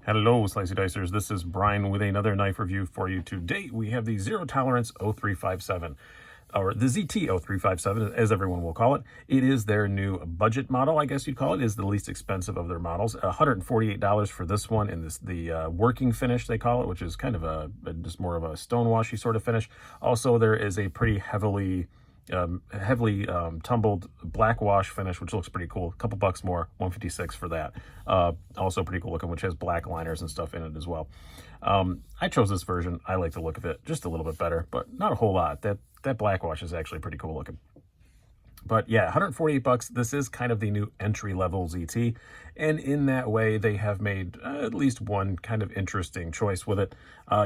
Hello, Slicey Dicers. This is Brian with another knife review for you. Today, we have the Zero Tolerance 0357, or the ZT 0357, as everyone will call it. It is their new budget model, I guess you'd call it. It is the least expensive of their models. $148 for this one in the working finish, they call it, which is kind of just more of a stonewashy sort of finish. Also, there is a pretty heavily tumbled black wash finish, which looks pretty cool. A couple bucks more, $156 for that. Also pretty cool looking, which has black liners and stuff in it as well. I chose this version. I like the look of it just a little bit better, but not a whole lot. That black wash is actually pretty cool looking. But yeah, 148 bucks. This is kind of the new entry-level ZT, and in that way, they have made at least one kind of interesting choice with it.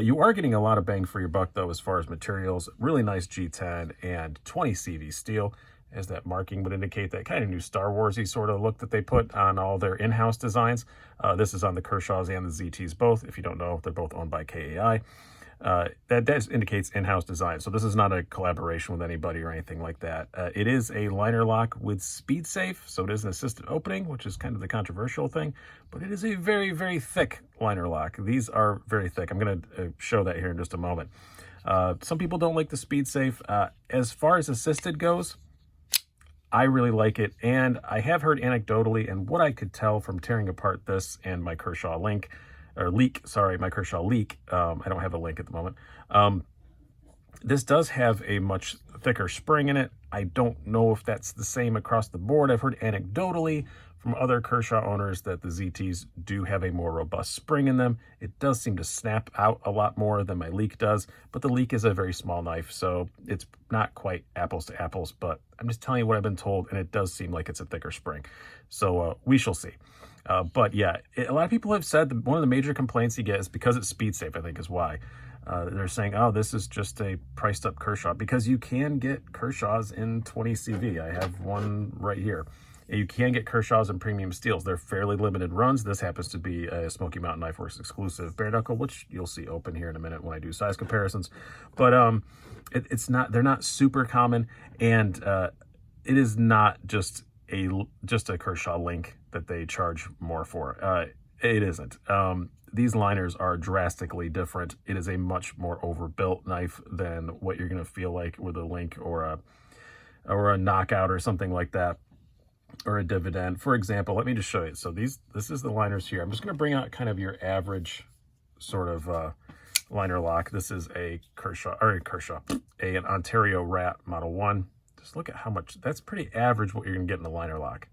You are getting a lot of bang for your buck, though, as far as materials. Really nice G10 and 20 CV steel, as that marking would indicate, that kind of new Star Wars-y sort of look that they put on all their in-house designs. This is on the Kershaws and the ZTs both. If you don't know, they're both owned by KAI. That indicates in-house design. So this is not a collaboration with anybody or anything like that. It is a liner lock with speed safe. So it is an assisted opening, which is kind of the controversial thing, but it is a very, very thick liner lock. These are very thick. I'm going to show that here in just a moment. Some people don't like the speed safe. As far as assisted goes, I really like it. And I have heard anecdotally, and what I could tell from tearing apart this and my Kershaw leak, my Kershaw leak. I don't have a link at the moment. This does have a much thicker spring in it. I don't know if that's the same across the board. I've heard anecdotally from other Kershaw owners that the ZTs do have a more robust spring in them. It does seem to snap out a lot more than my leak does, but the leak is a very small knife, so it's not quite apples to apples, but I'm just telling you what I've been told, and it does seem like it's a thicker spring. So we shall see. But yeah, a lot of people have said that one of the major complaints you get is because it's speed safe, I think is why. They're saying, oh, this is just a priced up Kershaw, because you can get Kershaws in 20 CV. I have one right here. You can get Kershaws in premium steels. They're fairly limited runs. This happens to be a Smoky Mountain Knife Works exclusive bare knuckle, which you'll see open here in a minute when I do size comparisons. But they're not super common, and it is not just a Kershaw link that they charge more for. It isn't. These liners are drastically different. It is a much more overbuilt knife than what you're going to feel like with a link or a knockout or something like that, or a dividend. For example, let me just show you. So this is the liners here. I'm just going to bring out kind of your average sort of liner lock. This is an Ontario Rat Model 1. Just look at how much, that's pretty average what you're going to get in the liner lock.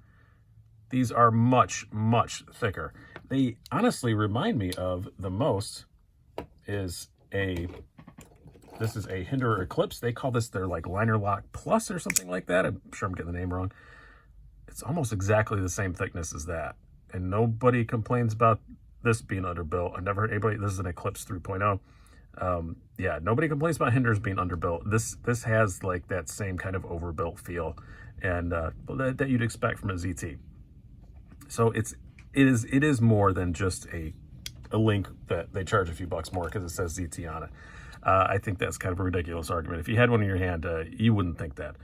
These are much, much thicker. They honestly remind me of the most this is a Hinderer Eclipse. They call this their like liner lock plus or something like that. I'm sure I'm getting the name wrong. It's almost exactly the same thickness as that. And nobody complains about this being underbuilt. I've never heard anybody, this is an Eclipse 3.0. Yeah, nobody complains about Hinderers being underbuilt. This has like that same kind of overbuilt feel, and that you'd expect from a ZT. So it is more than just a link that they charge a few bucks more because it says ZT on it. I think that's kind of a ridiculous argument. If you had one in your hand, you wouldn't think that.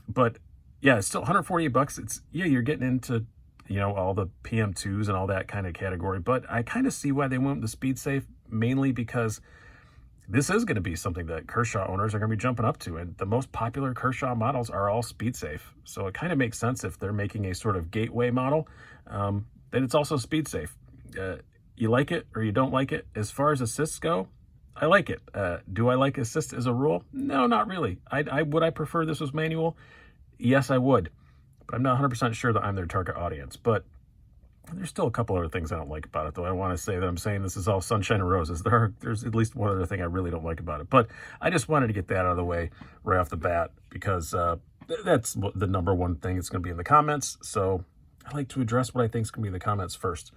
But yeah, it's still 148 bucks. You're getting into, all the PM2s and all that kind of category, but I kind of see why they went with the speed safe, mainly because this is going to be something that Kershaw owners are going to be jumping up to, and the most popular Kershaw models are all speed safe. So it kind of makes sense if they're making a sort of gateway model, that it's also speed safe. You like it or you don't like it. As far as assists go, I like it. Do I like assist as a rule? No, not really. Would I prefer this was manual? Yes, I would, but I'm not 100% sure that I'm their target audience. But there's still a couple other things I don't like about it, though. I want to say that I'm saying this is all sunshine and roses. There's at least one other thing I really don't like about it. But I just wanted to get that out of the way right off the bat, because that's the number one thing that's going to be in the comments. So I like to address what I think is going to be in the comments first.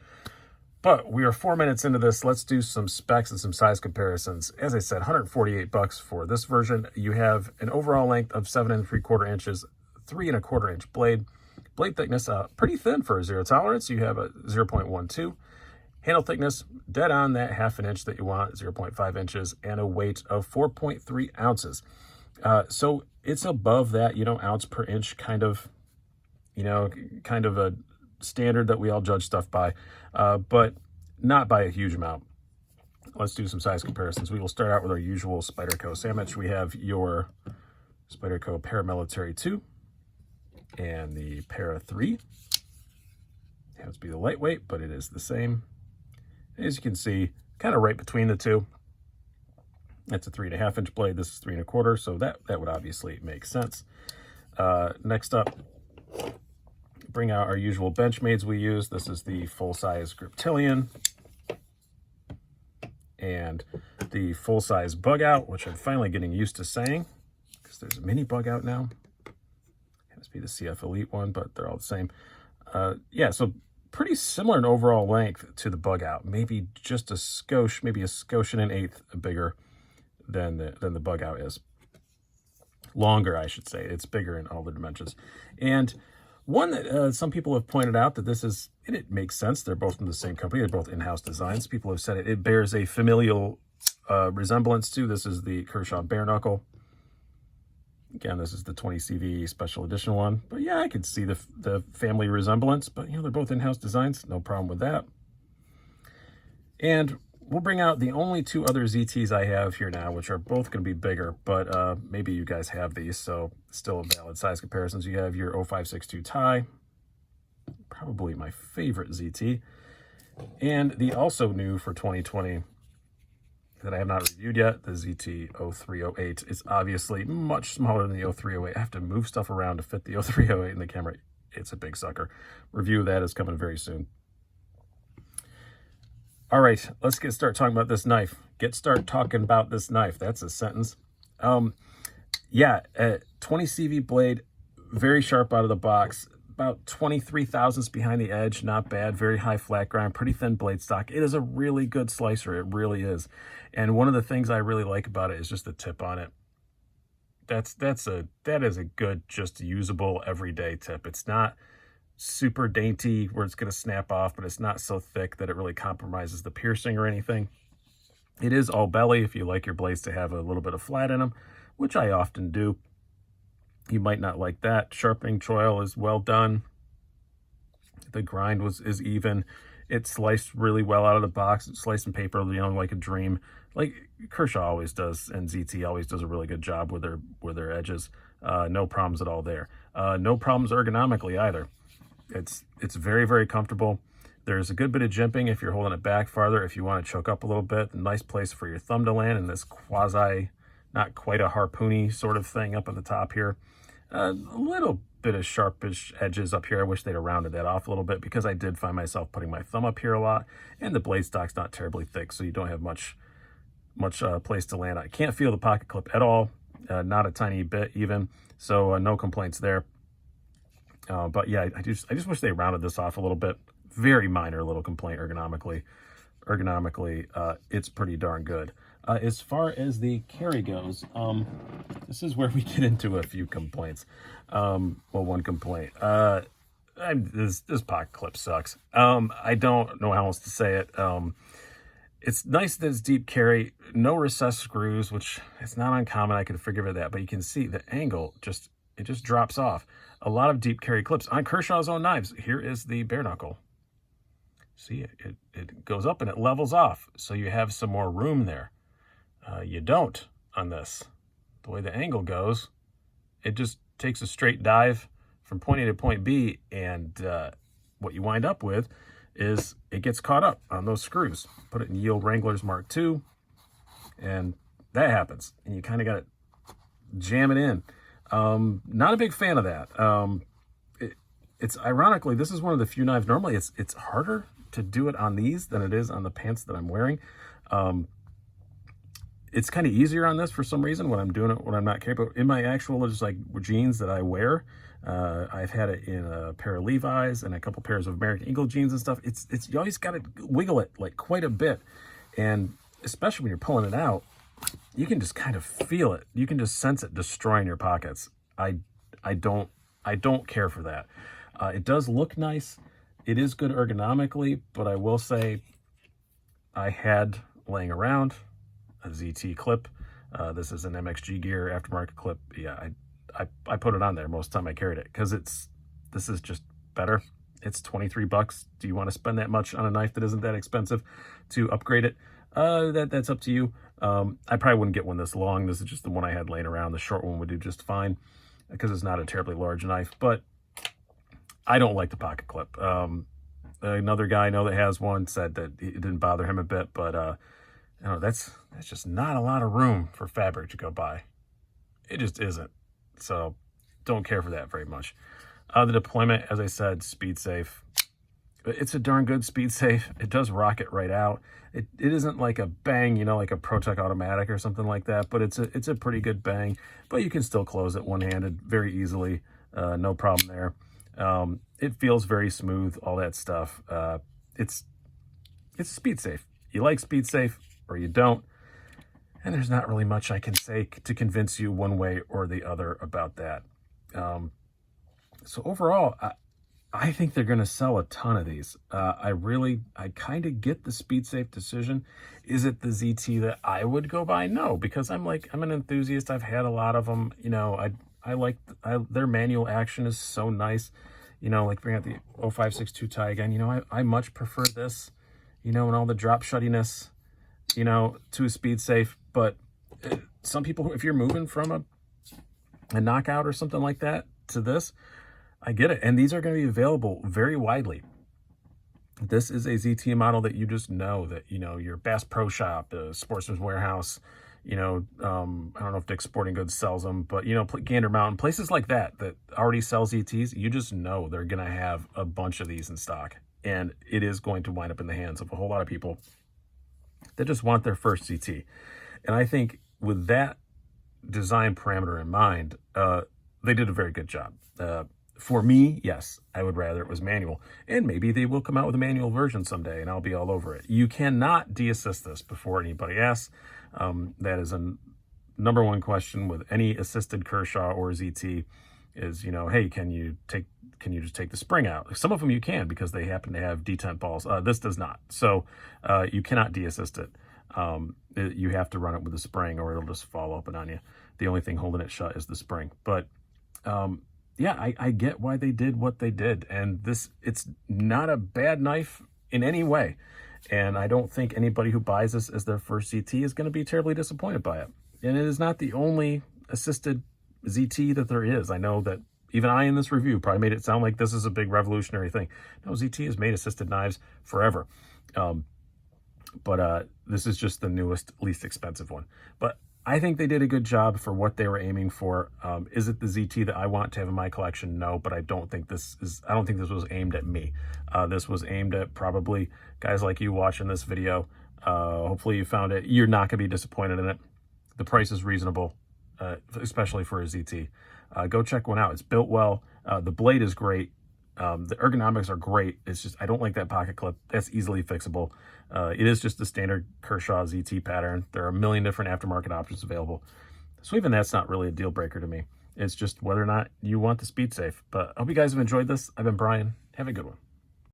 But we are 4 minutes into this. Let's do some specs and some size comparisons. As I said, 148 bucks for this version. You have an overall length of 7 3/4 inches, 3 1/4 inch blade. Blade thickness, pretty thin for a zero tolerance. You have a 0.12. Handle thickness, dead on that 1/2 inch that you want, 0.5 inches, and a weight of 4.3 ounces. So it's above that, ounce per inch kind of a standard that we all judge stuff by. But not by a huge amount. Let's do some size comparisons. We will start out with our usual Spyderco sandwich. We have your Spyderco Paramilitary 2 and the Para 3. It happens to be the lightweight, but it is the same. As you can see, kind of right between the two. That's a 3.5 inch blade. This is 3 1/4, so that would obviously make sense. Next up, bring out our usual Benchmades we use. This is the full-size Griptilian and the full-size Bug Out, which I'm finally getting used to saying because there's a mini Bug Out now. It must be the CF Elite one, but they're all the same. Yeah, so pretty similar in overall length to the Bug Out. Maybe just a skosh, maybe a skosh and an eighth bigger than the Bug Out is. Longer, I should say. It's bigger in all the dimensions. And one that some people have pointed out that this is, and it makes sense, they're both from the same company, they're both in-house designs. People have said it bears a familial resemblance to. This is the Kershaw Bare Knuckle. Again, this is the 20 CV special edition one. But yeah, I could see the family resemblance, but they're both in-house designs. No problem with that. And we'll bring out the only two other ZTs I have here now, which are both going to be bigger, but maybe you guys have these, so still valid size comparisons. You have your 0562 Tie, probably my favorite ZT, and the also new for 2020 that I have not reviewed yet, the ZT 0308. It's obviously much smaller than the 0308. I have to move stuff around to fit the 0308 in the camera. It's a big sucker. Review of that is coming very soon. All right, let's start talking about this knife. Start talking about this knife. That's a sentence. Yeah, 20 CV blade, very sharp out of the box. About 23 thousandths behind the edge, not bad. Very high flat grind, pretty thin blade stock. It is a really good slicer. It really is. And one of the things I really like about it is just the tip on it. That is a good, just usable everyday tip. It's not super dainty where it's going to snap off, but it's not so thick that it really compromises the piercing or anything. It is all belly if you like your blades to have a little bit of flat in them, which I often do. You might not like that. Sharpening choil is well done. The grind is even. It sliced really well out of the box. It's slicing paper, like a dream, like Kershaw always does, and ZT always does a really good job with their edges. No problems at all there. No problems ergonomically either. It's very, very comfortable. There's a good bit of jimping if you're holding it back farther. If you want to choke up a little bit, a nice place for your thumb to land in this quasi, not quite a harpoony sort of thing up at the top here. A little bit of sharpish edges up here. I wish they'd have rounded that off a little bit because I did find myself putting my thumb up here a lot, and the blade stock's not terribly thick, so you don't have much place to land. I can't feel the pocket clip at all, not a tiny bit even, so no complaints there. But yeah, I just wish they rounded this off a little bit. Very minor little complaint ergonomically. It's pretty darn good. As far as the carry goes, this is where we get into a few complaints. Well, one complaint. This pocket clip sucks. I don't know how else to say it. It's nice that it's deep carry, no recessed screws, which it's not uncommon. I could forgive that, but you can see the angle just drops off. A lot of deep carry clips on Kershaw's own knives. Here is the bare knuckle. See, it goes up and it levels off, so you have some more room there. You don't on this. The way the angle goes, it just takes a straight dive from point A to point B, and what you wind up with is it gets caught up on those screws. Put it in Yield Wranglers Mark II, and that happens, and you kind of got to jam it in. Not a big fan of that. It's ironically, this is one of the few knives. Normally it's harder to do it on these than it is on the pants that I'm wearing. It's kind of easier on this for some reason when I'm doing it when I'm not capable. In my actual just like jeans that I wear, I've had it in a pair of Levi's and a couple pairs of American Eagle jeans and stuff. It's you always got to wiggle it like quite a bit, and especially when you're pulling it out, you can just kind of feel it. You can just sense it destroying your pockets. I don't care for that. It does look nice. It is good ergonomically, but I will say I had laying around a ZT clip. This is an MXG Gear aftermarket clip. Yeah, I put it on there most of the time I carried it because this is just better. It's 23 bucks. Do you want to spend that much on a knife that isn't that expensive to upgrade it? That's up to you. I probably wouldn't get one this long. This is just the one I had laying around. The short one would do just fine because it's not a terribly large knife, but I don't like the pocket clip. Another guy I know that has one said that it didn't bother him a bit, but you know, that's just not a lot of room for fabric to go by. It just isn't. So don't care for that very much. The deployment, as I said, speed safe. It's a darn good speed safe. It does rocket right out. It isn't like a bang, you know, like a ProTech automatic or something like that, but it's a pretty good bang. But you can still close it one-handed very easily. No problem there. It feels very smooth, all that stuff. It's speed safe. You like speed safe or you don't. And there's not really much I can say to convince you one way or the other about that. So overall, I think they're going to sell a ton of these. I kind of get the speed safe decision. Is it the ZT that I would go buy? No, because I'm an enthusiast. I've had a lot of them. You know, I like their manual action is so nice. You know, like bring out the 0562 tie again. You know, I much prefer this, you know, and all the drop shuttiness, you know, to a speed safe. But some people, if you're moving from a knockout or something like that to this, I get it. And these are going to be available very widely. This is a ZT model that you just know that, you know, your Bass Pro Shop, Sportsman's Warehouse, you know, I don't know if Dick's Sporting Goods sells them, but, you know, Gander Mountain, places like that already sell ZTs, you just know they're going to have a bunch of these in stock. And it is going to wind up in the hands of a whole lot of people that just want their first ZT. And I think with that design parameter in mind, they did a very good job. For me, yes, I would rather it was manual. And maybe they will come out with a manual version someday and I'll be all over it. You cannot de-assist this before anybody asks. That is a number one question with any assisted Kershaw or ZT is, you know, hey, can you just take the spring out? Some of them you can because they happen to have detent balls. This does not. So you cannot de-assist it. You have to run it with a spring or it'll just fall open on you. The only thing holding it shut is the spring. But yeah, I get why they did what they did. And it's not a bad knife in any way. And I don't think anybody who buys this as their first ZT is going to be terribly disappointed by it. And it is not the only assisted ZT that there is. I know that even I in this review probably made it sound like this is a big revolutionary thing. No, ZT has made assisted knives forever. But this is just the newest, least expensive one. But I think they did a good job for what they were aiming for. Is it the ZT that I want to have in my collection? No, but I don't think this was aimed at me. This was aimed at probably guys like you watching this video. Hopefully you found it. You're not going to be disappointed in it. The price is reasonable, especially for a ZT. Go check one out. It's built well. The blade is great. The ergonomics are great. It's just, I don't like that pocket clip. That's easily fixable. It is just the standard Kershaw ZT pattern. There are a million different aftermarket options available. So even that's not really a deal breaker to me. It's just whether or not you want the speed safe. But I hope you guys have enjoyed this. I've been Brian. Have a good one.